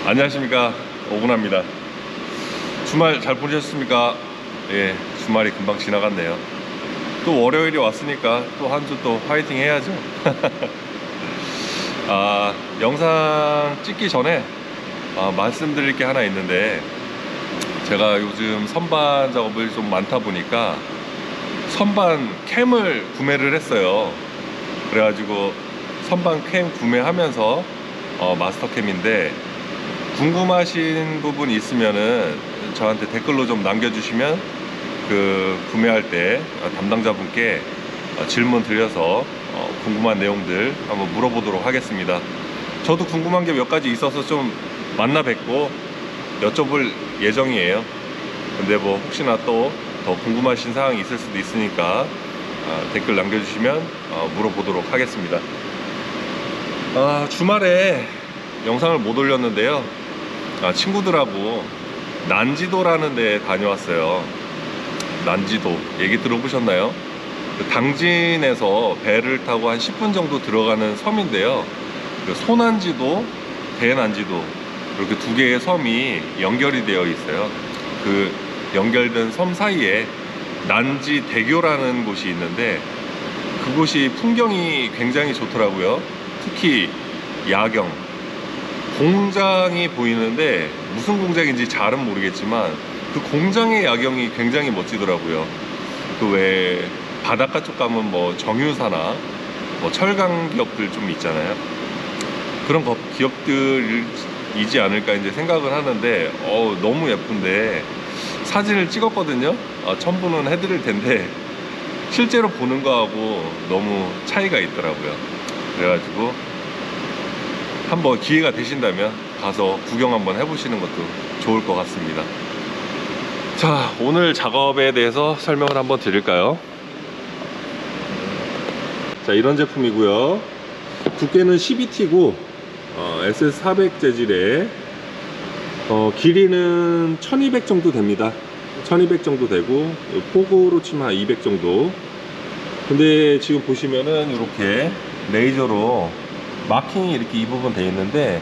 안녕하십니까, 오군합니다. 주말 잘 보내셨습니까? 예, 주말이 금방 지나갔네요. 또 월요일이 왔으니까 또 한 주 또 화이팅 해야죠. 영상 찍기 전에 말씀드릴 게 하나 있는데, 제가 요즘 선반 작업을 좀 많다 보니까 선반 캠을 구매를 했어요. 그래가지고 선반 캠 구매하면서 마스터캠인데, 궁금하신 부분 있으면은 저한테 댓글로 좀 남겨주시면 그 구매할 때 담당자분께 질문 드려서 궁금한 내용들 한번 물어보도록 하겠습니다. 저도 궁금한 게 몇 가지 있어서 좀 만나 뵙고 여쭤볼 예정이에요. 근데 뭐 혹시나 또 더 궁금하신 사항이 있을 수도 있으니까 댓글 남겨주시면 물어보도록 하겠습니다. 주말에 영상을 못 올렸는데요, 친구들하고 난지도라는 데 다녀왔어요. 난지도 얘기 들어보셨나요? 당진에서 배를 타고 한 10분 정도 들어가는 섬인데요, 소난지도, 대난지도 이렇게 두 개의 섬이 연결이 되어 있어요. 그 연결된 섬 사이에 난지대교라는 곳이 있는데, 그곳이 풍경이 굉장히 좋더라고요. 특히 야경, 공장이 보이는데 무슨 공장인지 잘은 모르겠지만 그 공장의 야경이 굉장히 멋지더라고요. 그 외에 바닷가 쪽 가면 뭐 정유사나 뭐 철강 기업들 좀 있잖아요. 그런 기업들이지 않을까 이제 생각을 하는데, 너무 예쁜데 사진을 찍었거든요. 첨부는 해드릴 텐데 실제로 보는 거하고 너무 차이가 있더라고요. 그래가지고 한번 기회가 되신다면 가서 구경 한번 해보시는 것도 좋을 것 같습니다. 자, 오늘 작업에 대해서 설명을 한번 드릴까요? 자, 이런 제품이고요. 두께는 12T고 SS400 재질에 길이는 1200 정도 됩니다. 1200 정도 되고 폭으로 치면 한 200 정도. 근데 지금 보시면은 이렇게 레이저로 마킹이 이렇게 이 부분 되어 있는데,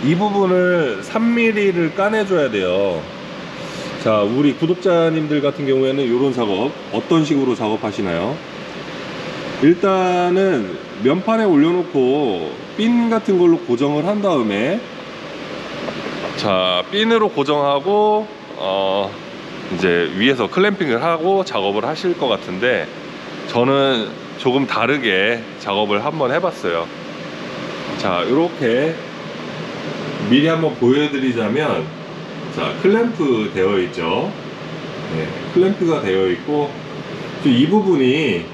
이 부분을 3mm를 까내줘야 돼요. 자, 우리 구독자님들 같은 경우에는 이런 작업 어떤 식으로 작업하시나요? 일단은 면판에 올려놓고 핀 같은 걸로 고정을 한 다음에, 자, 핀으로 고정하고 이제 위에서 클램핑을 하고 작업을 하실 것 같은데, 저는 조금 다르게 작업을 한번 해봤어요. 자, 이렇게 미리 한번 보여드리자면, 자, 클램프 되어 있죠. 네, 클램프가 되어 있고, 이 부분이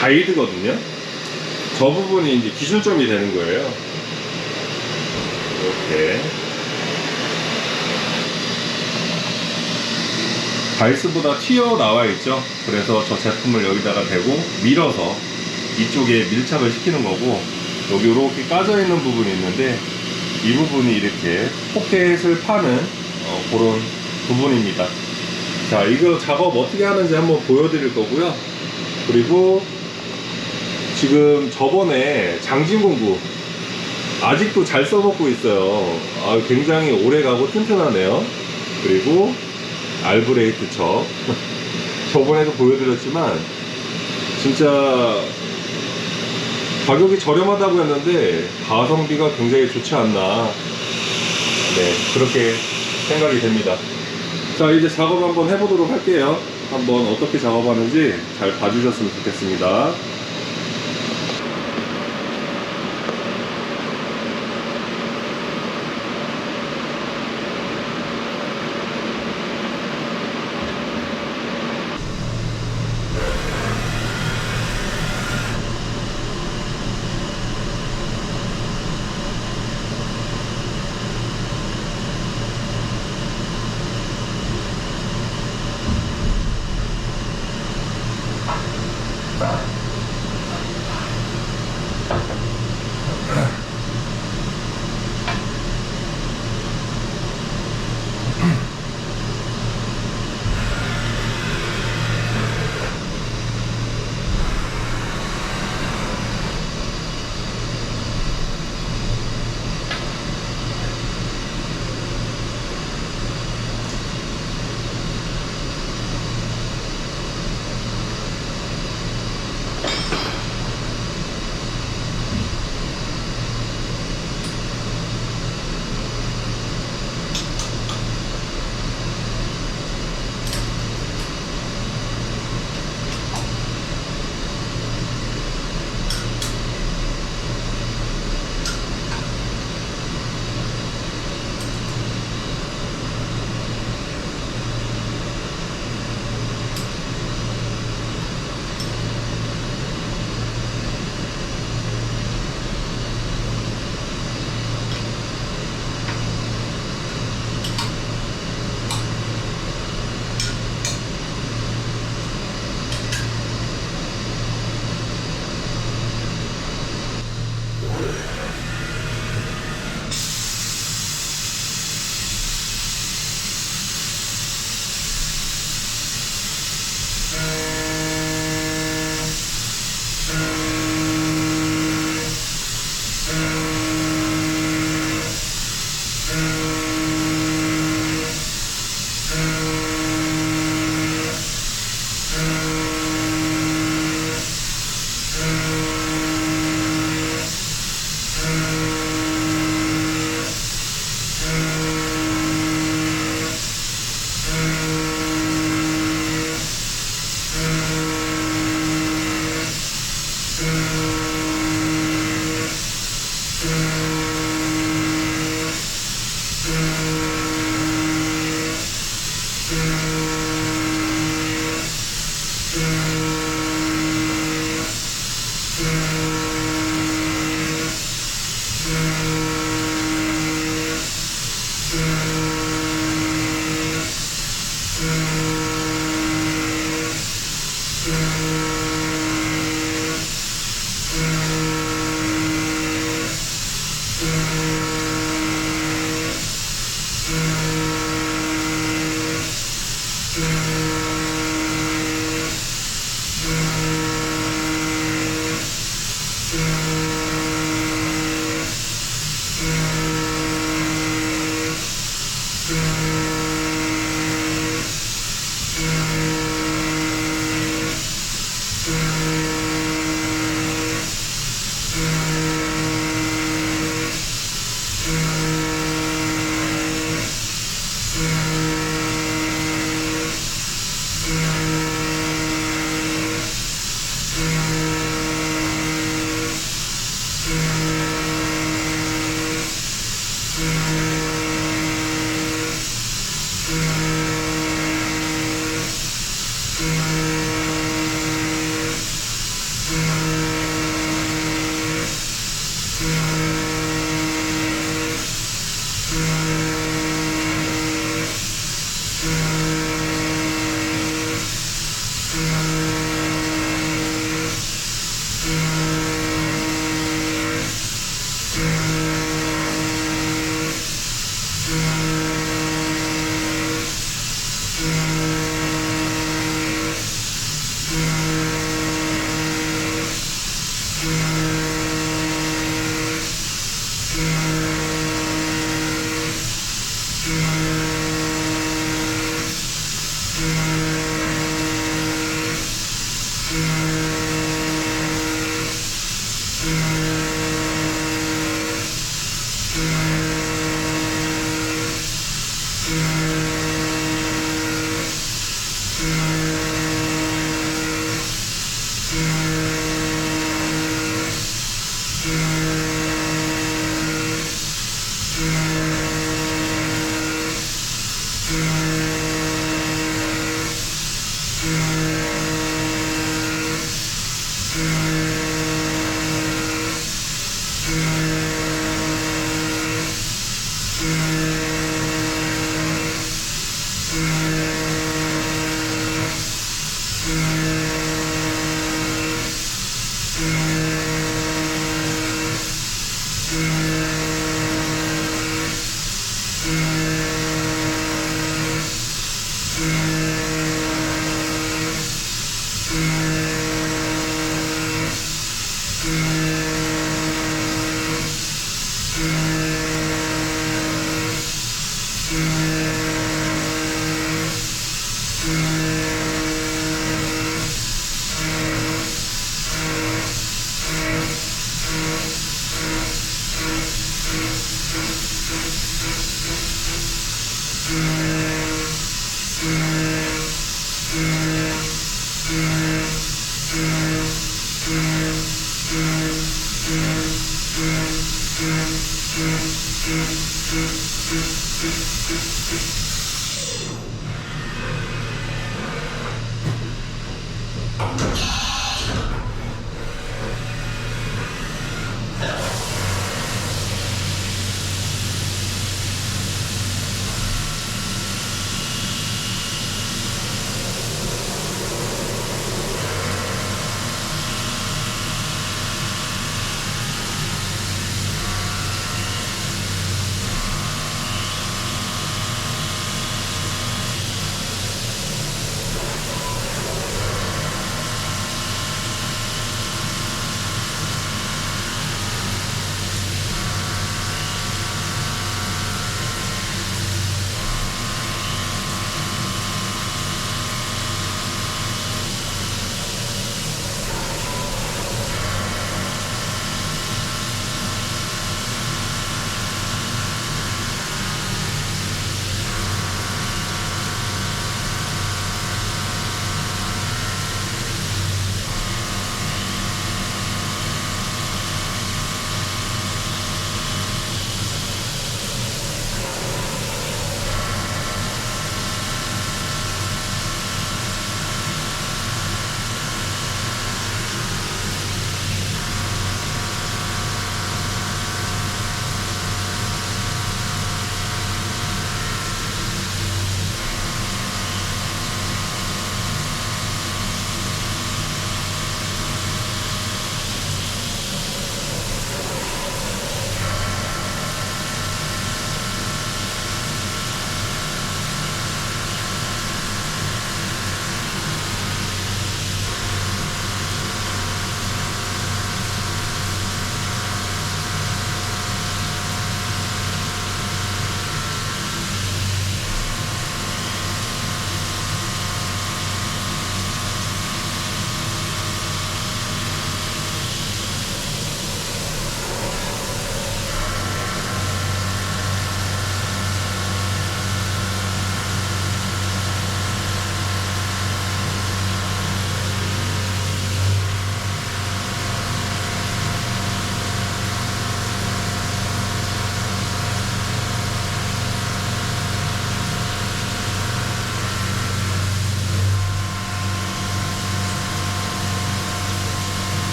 가이드거든요. 저 부분이 이제 기준점이 되는 거예요. 이렇게 바이스보다 튀어나와 있죠. 그래서 저 제품을 여기다가 대고 밀어서 이쪽에 밀착을 시키는 거고, 여기 이렇게 까져 있는 부분이 있는데, 이 부분이 이렇게 포켓을 파는 그런 부분입니다. 자, 이거 작업 어떻게 하는지 한번 보여드릴 거고요. 그리고 지금 저번에 장진공구 아직도 잘 써먹고 있어요. 굉장히 오래가고 튼튼하네요. 그리고 알브레이트 척 저번에도 보여드렸지만 진짜 가격이 저렴하다고 했는데 가성비가 굉장히 좋지 않나, 네, 그렇게 생각이 됩니다. 자, 이제 작업 한번 해보도록 할게요. 한번 어떻게 작업하는지 잘 봐주셨으면 좋겠습니다.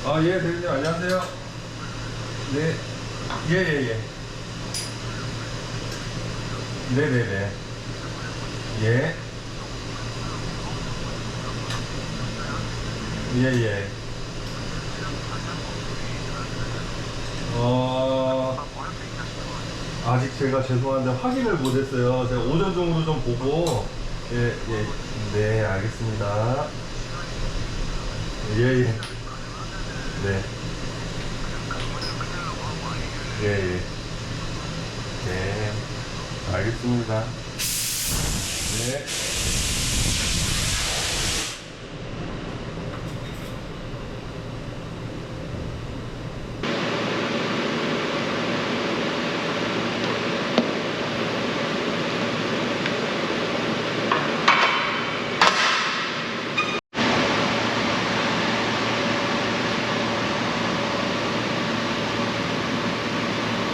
아, 예, 대리님 안녕하세요. 네, 예, 예, 예. 네네네. 예, 예, 예. 아직 제가 죄송한데 확인을 못했어요. 제가 오전 중으로 좀 보고. 예, 예. 네, 알겠습니다. 예, 예. 네. 예, 예. 네. 알겠습니다. 네.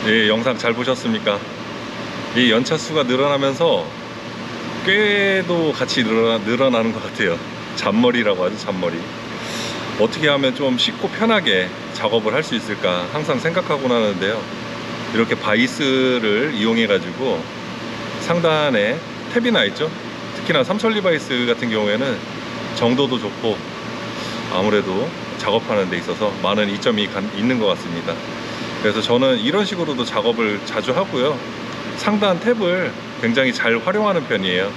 예, 영상 잘 보셨습니까? 이 연차수가 늘어나면서 꾀도 같이 늘어나는 것 같아요. 잔머리라고 하죠, 잔머리. 어떻게 하면 좀 쉽고 편하게 작업을 할 수 있을까 항상 생각하곤 하는데요. 이렇게 바이스를 이용해 가지고 상단에 탭이 나 있죠. 특히나 삼천리 바이스 같은 경우에는 정도도 좋고 아무래도 작업하는 데 있어서 많은 이점이 있는 것 같습니다. 그래서 저는 이런 식으로도 작업을 자주 하고요. 상단 탭을 굉장히 잘 활용하는 편이에요.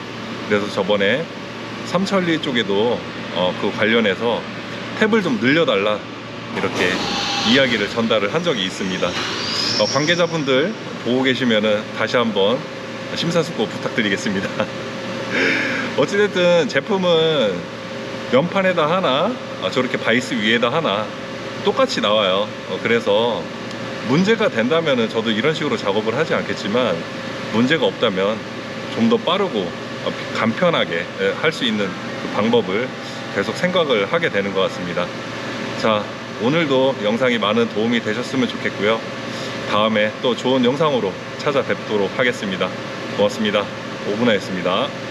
그래서 저번에 삼천리 쪽에도 그 관련해서 탭을 좀 늘려달라 이렇게 이야기를 전달을 한 적이 있습니다. 관계자분들 보고 계시면은 다시 한번 심사숙고 부탁드리겠습니다. 어찌됐든 제품은 면판에다 하나 저렇게 바이스 위에다 하나 똑같이 나와요. 그래서 문제가 된다면 저도 이런 식으로 작업을 하지 않겠지만 문제가 없다면 좀 더 빠르고 간편하게 할 수 있는 그 방법을 계속 생각을 하게 되는 것 같습니다. 자, 오늘도 영상이 많은 도움이 되셨으면 좋겠고요. 다음에 또 좋은 영상으로 찾아뵙도록 하겠습니다. 고맙습니다. 오분하였습니다.